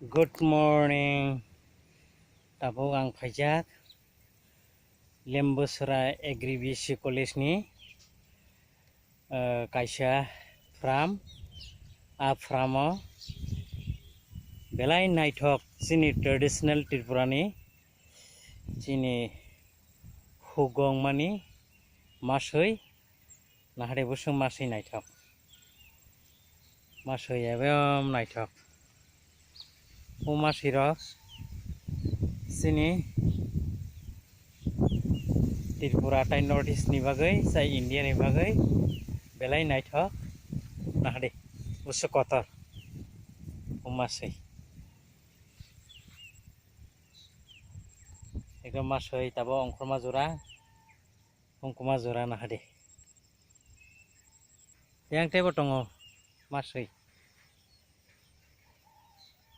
Good morning. Tabuk ang pajak Lembusra Agribisi College ni kaisa from Framo belai naithok chini traditional Tripurani chini hugong mani masoi nahare busung masoi naithok masoi ebem naithok masoi rok chini Tripura tai North East ni bagai sai India ni bagai belai naithok nahare busuk kotor masoi ekdom masoi tabo ongkroma jora ongkoma jora nahade yang tebo tongo masoi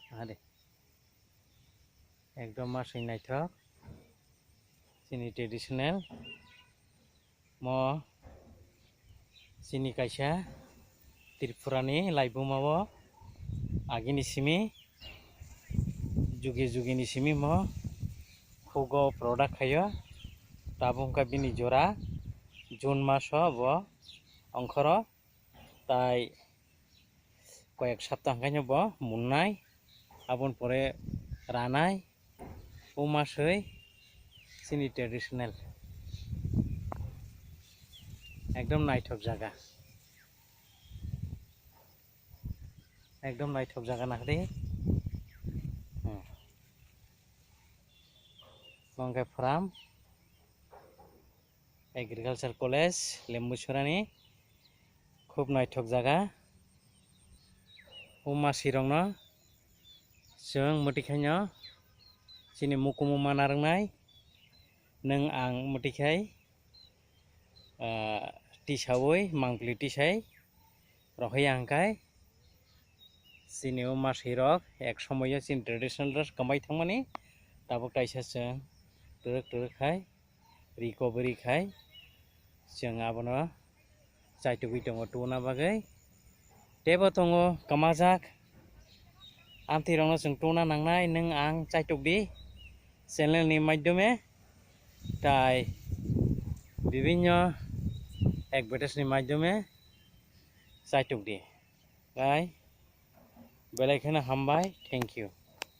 nahade ekdom masoi naithok chini traditional mo chini kaisa Tripurani laibumao agini simi jugi ni simi mo hugo product khayo tabung ka bini jora June maso bo ongkhoro tai koyek saptah kanyo bo munnai abon pore ranai masoi chini traditional ekdom naithok jaga nahde Bangkai Farm Agriculture College Lembusurani khub naithok jaga masirongno जों मटिखायनो chini mukumu manarngnai nung ang mutikhai tisawoi mangpli tisai rohai angkai chini masirok ek somoyo chini traditional dress kambai thangmani tabuk kaisa जों turuk khai recovery khai जों abono chaitugui tongo tuna bagai tebo tongo kamajak amthi rongno जों tuna nangnai nung ang chaitugdi channel ni মাধ্যমে তাই বিভিন্ন advertise ni মাধ্যমে চাইটুক দিয়ে তাই বেলাইখানে হামবাই thank you